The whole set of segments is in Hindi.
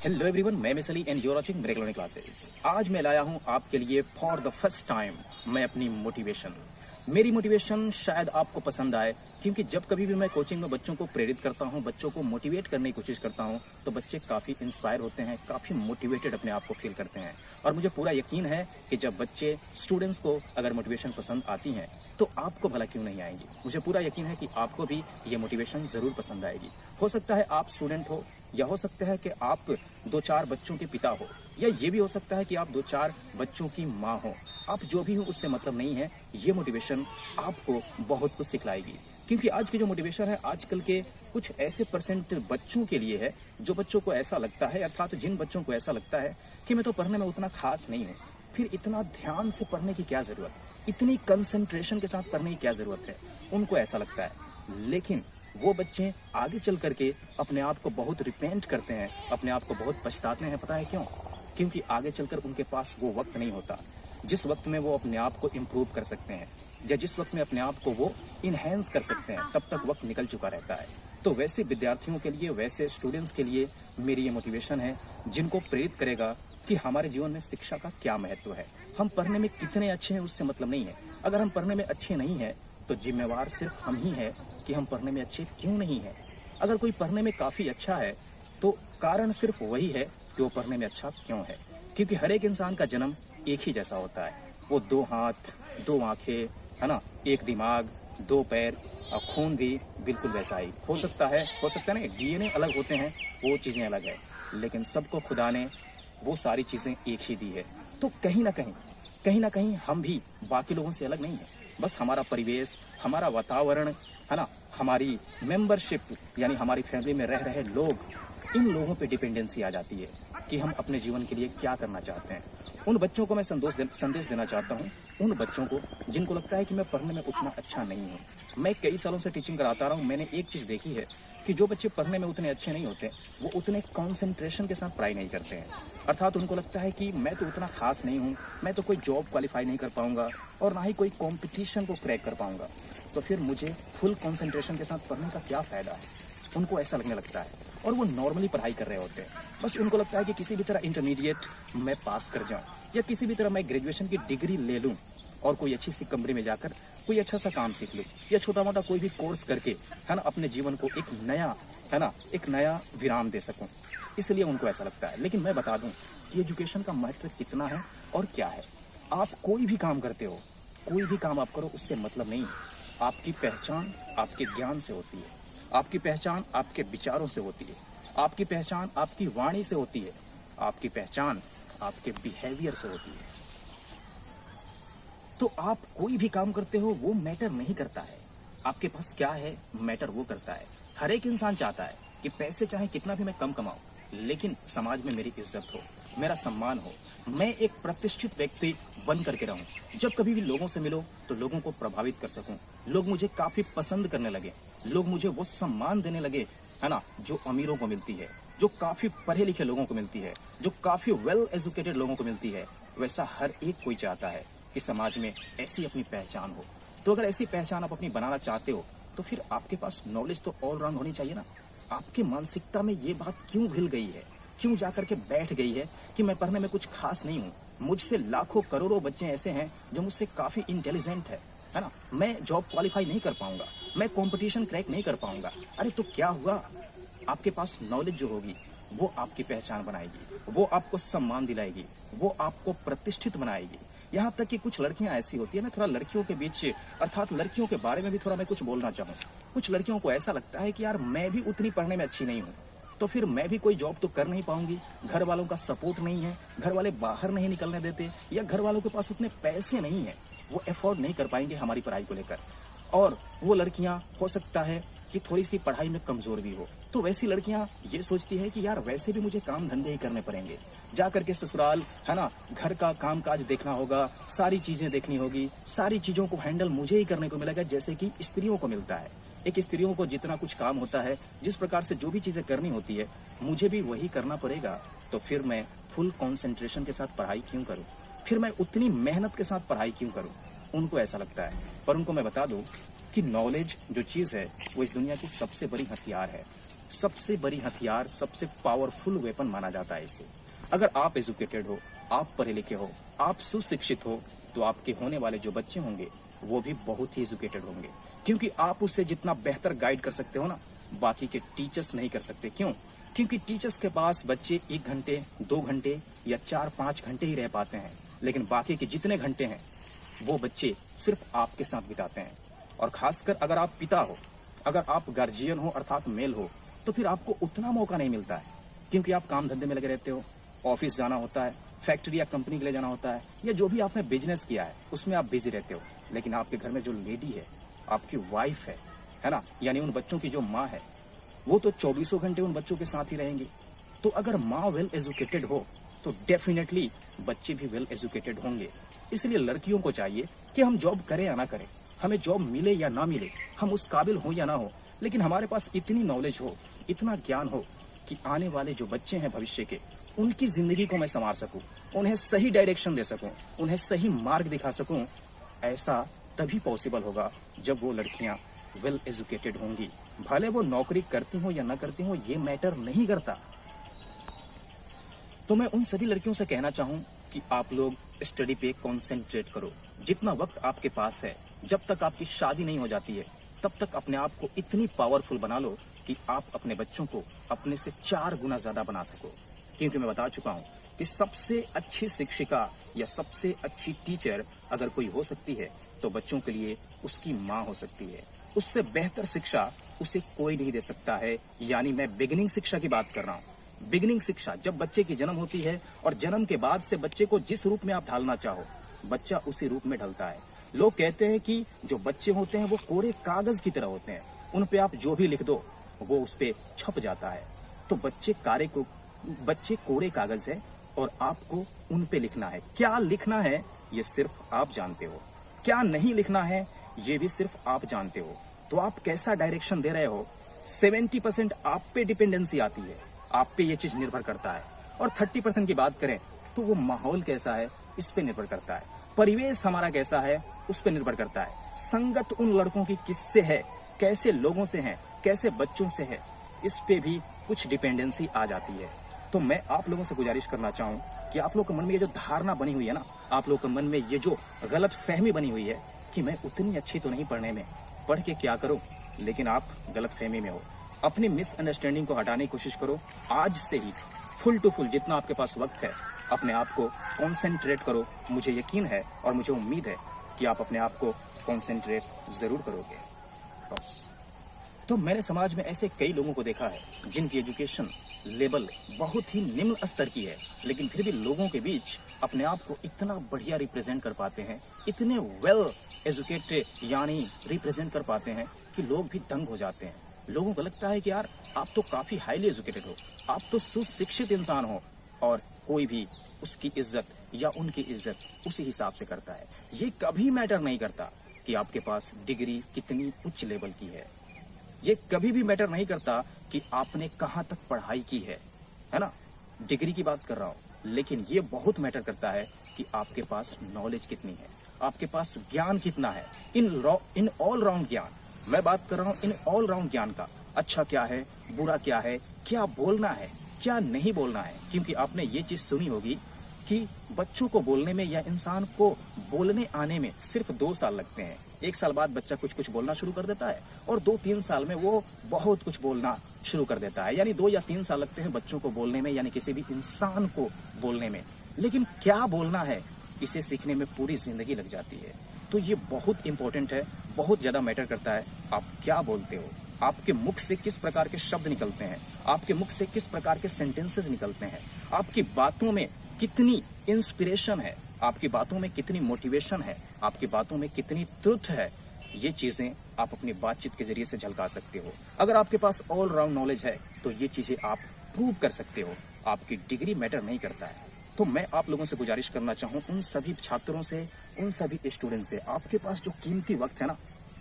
हेलो एवरीवन, मैं miss Ali and you are watching miracle learning classes. आज मैं लाया हूं आपके लिए फॉर द फर्स्ट टाइम मैं अपनी मोटिवेशन। मेरी मोटिवेशन शायद आपको पसंद आए, क्योंकि जब कभी भी मैं कोचिंग में बच्चों को प्रेरित करता हूं, बच्चों को मोटिवेट करने की कोशिश करता हूं, तो बच्चे काफ़ी इंस्पायर होते हैं, काफ़ी मोटिवेटेड अपने आप को फील करते हैं। और मुझे पूरा यकीन है कि जब बच्चे स्टूडेंट्स को अगर मोटिवेशन पसंद आती हैं तो आपको भला क्यों नहीं आएंगी। मुझे पूरा यकीन है कि आपको भी ये मोटिवेशन ज़रूर पसंद आएगी। हो सकता है आप स्टूडेंट हो, या हो सकता है कि आप 2-4 बच्चों के पिता हो, या ये भी हो सकता है कि आप 2-4 बच्चों की माँ हो। आप जो भी हो उससे मतलब नहीं है, ये मोटिवेशन आपको बहुत कुछ सिखलाएगी। क्योंकि आज की जो मोटिवेशन है आजकल के कुछ ऐसे परसेंट बच्चों के लिए है, जो बच्चों को ऐसा लगता है, अर्थात जिन बच्चों को ऐसा लगता है कि मैं तो पढ़ने में उतना खास नहीं हूँ, फिर इतना ध्यान से पढ़ने की क्या ज़रूरत, इतनी कंसंट्रेशन के साथ पढ़ने की क्या ज़रूरत है, उनको ऐसा लगता है। लेकिन वो बच्चे आगे चल करके अपने आप को बहुत रिपेंट करते हैं, अपने आप को बहुत पछताते हैं। पता है क्यों? क्योंकि आगे चलकर उनके पास वो वक्त नहीं होता जिस वक्त में वो अपने आप को इम्प्रूव कर सकते हैं, या जिस वक्त में अपने आप को वो इन्हेंस कर सकते हैं, तब तक वक्त निकल चुका रहता है। तो वैसे विद्यार्थियों के लिए, वैसे स्टूडेंट्स के लिए मेरी ये मोटिवेशन है, जिनको प्रेरित करेगा कि हमारे जीवन में शिक्षा का क्या महत्व है। हम पढ़ने में कितने अच्छे हैं उससे मतलब नहीं है। अगर हम पढ़ने में अच्छे नहीं हैं तो जिम्मेवार सिर्फ हम ही हैं कि हम पढ़ने में अच्छे क्यों नहीं हैं। अगर कोई पढ़ने में काफ़ी अच्छा है तो कारण सिर्फ वही है कि वो पढ़ने में अच्छा क्यों है। क्योंकि हर एक इंसान का जन्म एक ही जैसा होता है। वो 2 हाथ, 2 आँखें, है ना, 1 दिमाग, 2 पैर, और खून भी बिल्कुल वैसा ही हो सकता है ना। डीएनए अलग होते हैं, वो चीज़ें अलग है, लेकिन सबको खुदा ने वो सारी चीज़ें एक ही दी है। तो कहीं ना कहीं हम भी बाकी लोगों से अलग नहीं है। बस हमारा परिवेश, हमारा वातावरण, है ना, हमारी मेंबरशिप, यानी हमारी फैमिली में रह रहे लोग, इन लोगों पे डिपेंडेंसी आ जाती है कि हम अपने जीवन के लिए क्या करना चाहते हैं। उन बच्चों को मैं संदेश देना चाहता हूँ, उन बच्चों को जिनको लगता है कि मैं पढ़ने में उतना अच्छा नहीं हूँ। मैं कई सालों से टीचिंग कराता रहा हूँ, मैंने एक चीज़ देखी है कि जो बच्चे पढ़ने में उतने अच्छे नहीं होते, वो उतने कॉन्सेंट्रेशन के साथ पढ़ाई नहीं करते हैं। अर्थात उनको लगता है कि मैं तो उतना खास नहीं हूँ, मैं तो कोई जॉब क्वालिफाई नहीं कर पाऊँगा, और ना ही कोई कॉम्पिटिशन को क्रैक कर पाऊँगा, तो फिर मुझे फुल कॉन्सेंट्रेशन के साथ पढ़ने का क्या फ़ायदा है। उनको ऐसा लगने लगता है, और वो नॉर्मली पढ़ाई कर रहे होते हैं। बस उनको लगता है कि किसी भी तरह इंटरमीडिएट मैं पास कर जाऊँ, या किसी भी तरह मैं ग्रेजुएशन की डिग्री ले लूँ और कोई अच्छी सी कंपनी में जाकर कोई अच्छा सा काम सीख लूँ, या छोटा मोटा कोई भी कोर्स करके, है ना, अपने जीवन को एक नया विराम दे सकूँ। इसलिए उनको ऐसा लगता है। लेकिन मैं बता दूं कि एजुकेशन का महत्व कितना है और क्या है। आप कोई भी काम करते हो, कोई भी काम आप करो, उससे मतलब नहीं है। आपकी पहचान आपके ज्ञान से होती है, आपकी पहचान आपके विचारों से होती है, आपकी पहचान आपकी वाणी से होती है, आपकी पहचान आपके बिहेवियर से होती है। तो आप कोई भी काम करते हो वो मैटर नहीं करता है, आपके पास क्या है मैटर वो करता है। हर एक इंसान चाहता है कि पैसे चाहे कितना भी मैं कम कमाऊं, लेकिन समाज में मेरी इज्जत हो, मेरा सम्मान हो, मैं एक प्रतिष्ठित व्यक्ति बन करके रहूं। जब कभी भी लोगों से मिलो तो लोगों को प्रभावित कर सकूं, लोग मुझे काफी पसंद करने लगे, लोग मुझे वो सम्मान देने लगे, है ना, जो अमीरों को मिलती है, जो काफी पढ़े लिखे लोगों को मिलती है, जो काफी वेल एजुकेटेड लोगों को मिलती है। वैसा हर एक कोई चाहता है कि समाज में ऐसी अपनी पहचान हो। तो अगर ऐसी पहचान आप अपनी बनाना चाहते हो तो फिर आपके पास नॉलेज तो ऑल राउंड होनी चाहिए ना। आपकी मानसिकता में ये बात क्यों घिल गई है, क्यों जाकर के बैठ गई है कि मैं पढ़ने में कुछ खास नहीं हूँ, मुझसे लाखों करोड़ों बच्चे ऐसे हैं जो मुझसे काफ़ी इंटेलिजेंट है ना, मैं जॉब क्वालिफाई नहीं कर पाऊंगा, मैं कंपटीशन क्रैक नहीं कर पाऊंगा। अरे तो क्या हुआ, आपके पास नॉलेज जो होगी वो आपकी पहचान बनाएगी, वो आपको सम्मान दिलाएगी, वो आपको प्रतिष्ठित बनाएगी। यहाँ तक कि कुछ लड़कियां ऐसी होती है ना, थोड़ा लड़कियों के बीच, अर्थात लड़कियों के बारे में भी थोड़ा मैं कुछ बोलना चाहूँ। कुछ लड़कियों को ऐसा लगता है कि यार मैं भी उतनी पढ़ने में अच्छी नहीं हूँ, तो फिर मैं भी कोई जॉब तो कर नहीं पाऊंगी, घर वालों का सपोर्ट नहीं है, घर वाले बाहर नहीं निकलने देते, या घर वालों के पास उतने पैसे नहीं है, वो अफोर्ड नहीं कर पाएंगे हमारी पढ़ाई को लेकर। और वो लड़कियां हो सकता है कि थोड़ी सी पढ़ाई में कमजोर भी हो, तो वैसी लड़कियां ये सोचती है कि यार वैसे भी मुझे काम धंधे ही करने पड़ेंगे, जा करके ससुराल, है ना, घर का कामकाज देखना होगा, सारी चीजें देखनी होगी, सारी चीजों को हैंडल मुझे ही करने को मिलेगा, जैसे कि स्त्रियों को मिलता है। एक स्त्रियों को जितना कुछ काम होता है, जिस प्रकार से जो भी चीजें करनी होती है, मुझे भी वही करना पड़ेगा। तो फिर मैं फुल कॉन्सेंट्रेशन के साथ पढ़ाई क्यों करूँ, फिर मैं उतनी मेहनत के साथ पढ़ाई क्यों करूँ। उनको ऐसा लगता है। पर उनको मैं बता दूं कि नॉलेज जो चीज़ है वो इस दुनिया की सबसे बड़ी हथियार है। सबसे बड़ी हथियार, सबसे पावरफुल वेपन माना जाता है इसे। अगर आप एजुकेटेड हो, आप पढ़े लिखे हो, आप सुशिक्षित हो, तो आपके होने वाले जो बच्चे होंगे वो भी बहुत ही एजुकेटेड होंगे, क्योंकि आप उससे जितना बेहतर गाइड कर सकते हो ना, बाकी के टीचर्स नहीं कर सकते। क्यों? क्योंकि टीचर्स के पास बच्चे 1 घंटे, 2 घंटे या 4-5 घंटे ही रह पाते हैं, लेकिन बाकी के जितने घंटे हैं वो बच्चे सिर्फ आपके साथ बिताते हैं। और खासकर अगर आप पिता हो, अगर आप गार्जियन हो अर्थात मेल हो, तो फिर आपको उतना मौका नहीं मिलता है, क्योंकि आप काम धंधे में लगे रहते हो, ऑफिस जाना होता है, फैक्ट्री या कंपनी के लिए जाना होता है, या जो भी आपने बिजनेस किया है उसमें आप बिजी रहते हो। लेकिन आपके घर में जो लेडी है, आपकी वाइफ है ना, यानी उन बच्चों की जो माँ है, वो तो 24 घंटे उन बच्चों के साथ ही रहेंगी। तो अगर माँ वेल एजुकेटेड हो तो डेफिनेटली बच्चे भी वेल एजुकेटेड होंगे। इसलिए लड़कियों को चाहिए कि हम जॉब करें या ना करें, हमें जॉब मिले या ना मिले, हम उस काबिल हो या ना हो, लेकिन हमारे पास इतनी नॉलेज हो, इतना ज्ञान हो कि आने वाले जो बच्चे हैं भविष्य के, उनकी जिंदगी को मैं संवार सकूं, उन्हें सही डायरेक्शन दे सकूं, उन्हें सही मार्ग दिखा सकूं। ऐसा तभी पॉसिबल होगा जब वो लड़कियां वेल एजुकेटेड होंगी। भले वो नौकरी करती हो या ना करती हो, ये मैटर नहीं करता। तो मैं उन सभी लड़कियों से कहना चाहूं कि आप लोग स्टडी पे कॉन्सेंट्रेट करो। जितना वक्त आपके पास है, जब तक आपकी शादी नहीं हो जाती है, तब तक अपने आप को इतनी पावरफुल बना लो कि आप अपने बच्चों को अपने से 4 गुना ज्यादा बना सको। क्योंकि मैं बता चुका हूं कि सबसे अच्छी शिक्षिका या सबसे अच्छी टीचर अगर कोई हो सकती है तो बच्चों के लिए उसकी माँ हो सकती है। उससे बेहतर शिक्षा उसे कोई नहीं दे सकता है। यानी मैं बिगिनिंग शिक्षा की बात कर रहा हूँ। बिगिनिंग शिक्षा जब बच्चे की जन्म होती है और जन्म के बाद से बच्चे को जिस रूप में आप ढालना चाहो, बच्चा उसी रूप में ढलता है। लोग कहते हैं कि जो बच्चे होते हैं वो कोरे कागज की तरह होते हैं, उन पे आप जो भी लिख दो वो उस पे छप जाता है। तो बच्चे कोरे कागज है और आपको उन पे लिखना है। क्या लिखना है ये सिर्फ आप जानते हो, क्या नहीं लिखना है ये भी सिर्फ आप जानते हो। तो आप कैसा डायरेक्शन दे रहे हो, 70% आप पे डिपेंडेंसी आती है, आप पे ये चीज निर्भर करता है। और 30% की बात करें तो वो माहौल कैसा है इस पे निर्भर करता है, परिवेश हमारा कैसा है उस पे निर्भर करता है, संगत उन लड़कों की किससे है, कैसे लोगों से है, कैसे बच्चों से है, इस पे भी कुछ डिपेंडेंसी आ जाती है। तो मैं आप लोगों से गुजारिश करना चाहूँ कि आप लोग के मन में ये जो धारणा बनी हुई है ना, आप लोग के मन में ये जो गलत फहमी बनी हुई है कि मैं उतनी अच्छी तो नहीं पढ़ने में, पढ़ के क्या करूं, लेकिन आप गलत फहमी में हो। अपनी मिसअंडरस्टैंडिंग को हटाने की कोशिश करो। आज से ही फुल टू फुल जितना आपके पास वक्त है अपने आप को कॉन्सेंट्रेट करो। मुझे यकीन है और मुझे उम्मीद है कि आप अपने आप को कॉन्सेंट्रेट जरूर करोगे। तो मैंने समाज में ऐसे कई लोगों को देखा है जिनकी एजुकेशन लेवल बहुत ही निम्न स्तर की है, लेकिन फिर भी लोगों के बीच अपने आप को इतना बढ़िया रिप्रेजेंट कर पाते हैं, इतने वेल एजुकेटेड यानी रिप्रेजेंट कर पाते हैं कि लोग भी दंग हो जाते हैं। लोगों को लगता है कि यार आप तो काफी हाईली एजुकेटेड हो, आप तो सुशिक्षित इंसान हो, और कोई भी उसकी इज्जत या उनकी इज्जत उसी हिसाब से करता है। ये कभी मैटर नहीं करता कि आपके पास डिग्री कितनी उच्च लेवल की है, ये कभी भी मैटर नहीं करता कि आपने कहाँ तक पढ़ाई की है ना, डिग्री की बात कर रहा हूँ। लेकिन ये बहुत मैटर करता है कि आपके पास नॉलेज कितनी है, आपके पास ज्ञान कितना है, इन ऑल राउंड ज्ञान। मैं बात कर रहा हूँ इन ऑल राउंड ज्ञान का, अच्छा क्या है, बुरा क्या है, क्या बोलना है, क्या नहीं बोलना है। क्योंकि आपने ये चीज सुनी होगी कि बच्चों को बोलने में या इंसान को बोलने आने में सिर्फ 2 साल लगते हैं। 1 साल बाद बच्चा कुछ कुछ बोलना शुरू कर देता है और 2-3 साल में वो बहुत कुछ बोलना शुरू कर देता है। यानी 2 या 3 साल लगते हैं बच्चों को बोलने में, यानी किसी भी इंसान को बोलने में। लेकिन क्या बोलना है इसे सीखने में पूरी जिंदगी लग जाती है। तो ये बहुत इंपॉर्टेंट है, बहुत ज्यादा मैटर करता है आप क्या बोलते हो, आपके मुख से किस प्रकार के शब्द निकलते हैं, आपके मुख से किस प्रकार के सेंटेंसेस निकलते हैं, आपकी बातों में कितनी इंस्पिरेशन है, आपकी बातों में कितनी मोटिवेशन है, आपकी बातों में कितनी ट्रुथ है। ये चीजें आप अपनी बातचीत के जरिए से झलका सकते हो। अगर आपके पास ऑल राउंड नॉलेज है तो ये चीजें आप प्रूव कर सकते हो। आपकी डिग्री मैटर नहीं करता है। तो मैं आप लोगों से गुजारिश करना चाहूँ, उन सभी छात्रों से, उन सभी स्टूडेंट से, आपके पास जो कीमती वक्त है ना,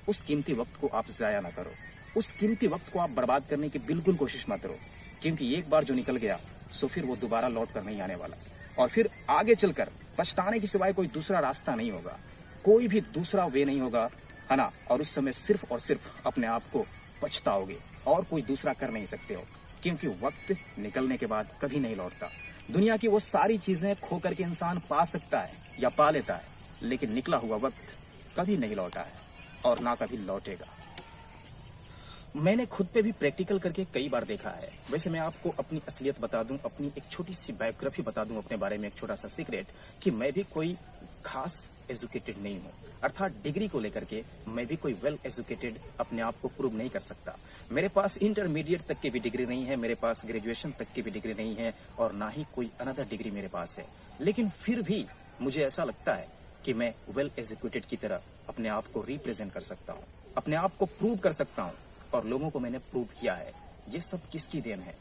उस कीमती वक्त को आप जाया ना करो। उस कीमती वक्त को आप बर्बाद करने की बिल्कुल कोशिश मत करो, क्योंकि एक बार जो निकल गया सो फिर वो दोबारा लौट कर नहीं आने वाला। और फिर आगे चलकर पछताने के सिवाय कोई दूसरा रास्ता नहीं होगा, कोई भी दूसरा वे नहीं होगा, है ना। और उस समय सिर्फ और सिर्फ अपने आप को पछताओगे। और कोई दूसरा कर नहीं सकते हो, क्योंकि वक्त निकलने के बाद कभी नहीं लौटता। दुनिया की वो सारी चीजें खो करके इंसान पा सकता है या पा लेता है, लेकिन निकला हुआ वक्त कभी नहीं लौटा है और ना कभी लौटेगा। मैंने खुद पे भी प्रैक्टिकल करके कई बार देखा है। वैसे मैं आपको अपनी असलियत बता दूं, अपनी एक छोटी सी बायोग्राफी बता दूं अपने बारे में, एक छोटा सा सीक्रेट, कि मैं भी कोई खास एजुकेटेड नहीं हूं। अर्थात डिग्री को लेकर के मैं भी कोई वेल एजुकेटेड अपने आप को प्रूव नहीं कर सकता। मेरे पास इंटरमीडिएट तक की भी डिग्री नहीं है, मेरे पास ग्रेजुएशन तक की भी डिग्री नहीं है, और ना ही कोई अनदर डिग्री मेरे पास है। लेकिन फिर भी मुझे ऐसा लगता है कि मैं वेल एजुकेटेड की तरह अपने आप को रिप्रेजेंट कर सकता हूँ, अपने आप को प्रूव कर सकता हूँ, और लोगों को मैंने प्रूव किया है। ये सब किसकी देन है?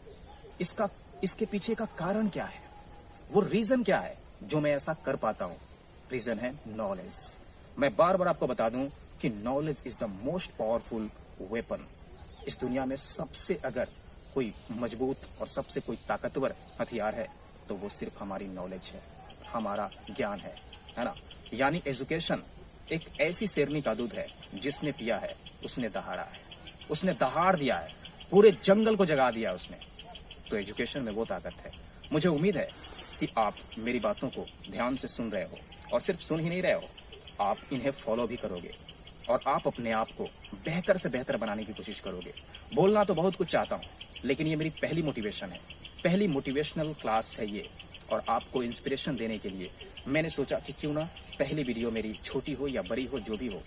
इसके पीछे का कारण क्या है? वो रीजन क्या है जो मैं ऐसा कर पाता हूँ? रीजन है नॉलेज। मैं बार बार आपको बता दूं कि knowledge is the most powerful weapon. इस दुनिया में सबसे अगर कोई मजबूत और सबसे कोई ताकतवर हथियार है तो वो सिर्फ हमारी नॉलेज है, हमारा ज्ञान है ना। यानी एजुकेशन एक ऐसी शेरनी का दूध है, जिसने पिया है उसने दहाड़ा है, उसने दहाड़ दिया है, पूरे जंगल को जगा दिया उसने। तो एजुकेशन में वो ताकत है। मुझे उम्मीद है कि आप मेरी बातों को ध्यान से सुन रहे हो, और सिर्फ सुन ही नहीं रहे हो, आप इन्हें फॉलो भी करोगे, और आप अपने आप को बेहतर से बेहतर बनाने की कोशिश करोगे। बोलना तो बहुत कुछ चाहता हूँ, लेकिन ये मेरी पहली मोटिवेशन है, पहली मोटिवेशनल क्लास है ये, और आपको इंस्पिरेशन देने के लिए मैंने सोचा कि क्यों ना पहली वीडियो मेरी छोटी हो या बड़ी हो, जो भी हो,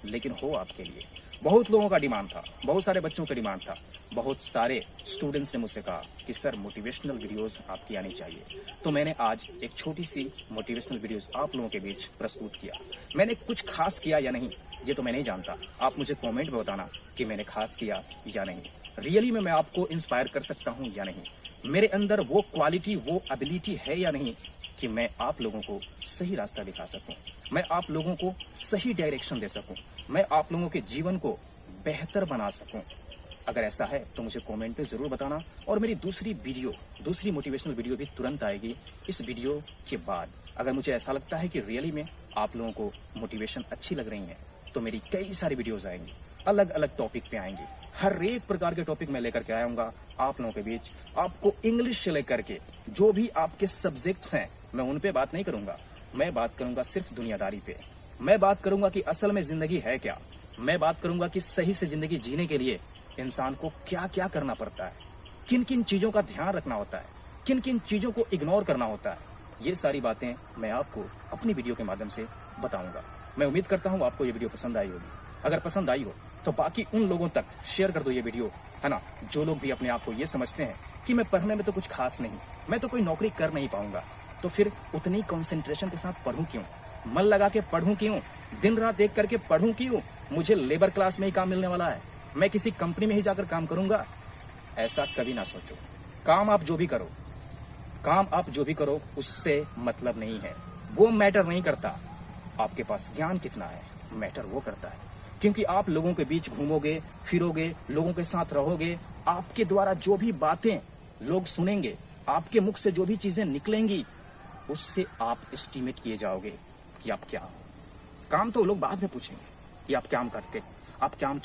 लेकिन हो आपके लिए। बहुत लोगों का डिमांड था, बहुत सारे बच्चों का डिमांड था, बहुत सारे स्टूडेंट्स ने मुझसे कहा कि सर मोटिवेशनल वीडियोस आपकी आनी चाहिए। तो मैंने आज एक छोटी सी मोटिवेशनल वीडियोस आप लोगों के बीच प्रस्तुत किया। मैंने कुछ खास किया या नहीं ये तो मैं नहीं जानता, आप मुझे कमेंट में बताना कि मैंने खास किया या नहीं। रियली में मैं आपको इंस्पायर कर सकता हूँ या नहीं, मेरे अंदर वो क्वालिटी, वो एबिलिटी है या नहीं कि मैं आप लोगों को सही रास्ता दिखा सकूं, मैं आप लोगों को सही डायरेक्शन दे सकूं, मैं आप लोगों के जीवन को बेहतर बना सकूं। अगर ऐसा है तो मुझे कमेंट पे जरूर बताना। और मेरी दूसरी मोटिवेशनल वीडियो भी तुरंत आएगी इस वीडियो के बाद। अगर मुझे ऐसा लगता है कि रियली में आप लोगों को मोटिवेशन अच्छी लग रही है तो मेरी कई सारी वीडियोस आएंगी, अलग अलग टॉपिक पे आएंगी। हर एक प्रकार के टॉपिक मैं लेकर के आऊंगा आप लोगों के बीच। आपको इंग्लिश से लेकर के जो भी आपके सब्जेक्ट्स हैं मैं उन पे बात नहीं करूंगा, मैं बात करूंगा सिर्फ दुनियादारी पे। मैं बात करूंगा कि असल में जिंदगी है क्या, मैं बात करूंगा कि सही से जिंदगी जीने के लिए इंसान को क्या क्या करना पड़ता है, किन किन चीजों का ध्यान रखना होता है, किन किन चीजों को इग्नोर करना होता है। ये सारी बातें मैं आपको अपनी वीडियो के माध्यम से बताऊंगा। मैं उम्मीद करता हूँ आपको ये वीडियो पसंद आई होगी। अगर पसंद आई हो तो बाकी उन लोगों तक शेयर कर दो ये वीडियो, है ना, जो लोग भी अपने आप को ये समझते हैं कि मैं पढ़ने में तो कुछ खास नहीं, मैं तो कोई नौकरी कर नहीं पाऊंगा, तो फिर उतनी कंसंट्रेशन के साथ पढ़ूं क्यों, मन लगा के पढ़ूं क्यों, दिन रात एक करके पढ़ूं क्यों? मुझे लेबर क्लास में ही काम मिलने वाला है, मैं किसी कंपनी में ही जाकर काम करूंगा। ऐसा कभी ना सोचो। काम आप जो भी करो उससे मतलब नहीं है, वो मैटर नहीं करता। आपके पास ज्ञान कितना है मैटर वो करता है, क्योंकि आप लोगों के बीच घूमोगे फिरोगे, लोगों के साथ रहोगे, आपके द्वारा जो भी बातें लोग सुनेंगे, आपके मुख से जो भी चीजें निकलेंगी, उससे आप एस्टिमेट किए जाओगे कि आप क्या हो। काम तो लोग बाद में पूछेंगे कि आप क्या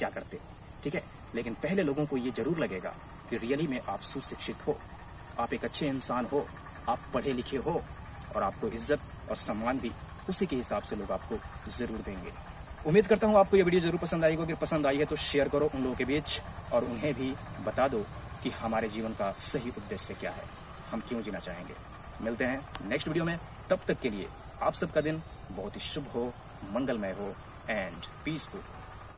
करते, ठीक है, लेकिन पहले लोगों को ये जरूर लगेगा कि रियली में आप सुशिक्षित हो, आप एक अच्छे इंसान हो, आप पढ़े लिखे हो, और आपको इज्जत और सम्मान भी उसी के हिसाब से लोग आपको जरूर देंगे। उम्मीद करता हूँ आपको ये वीडियो जरूर पसंद आएगी। अगर पसंद आई है तो शेयर करो उन लोगों के बीच, और उन्हें भी बता दो कि हमारे जीवन का सही उद्देश्य क्या है, हम क्यों जीना चाहेंगे। मिलते हैं नेक्स्ट वीडियो में, तब तक के लिए आप सबका दिन बहुत ही शुभ हो, मंगलमय हो एंड पीसफुल।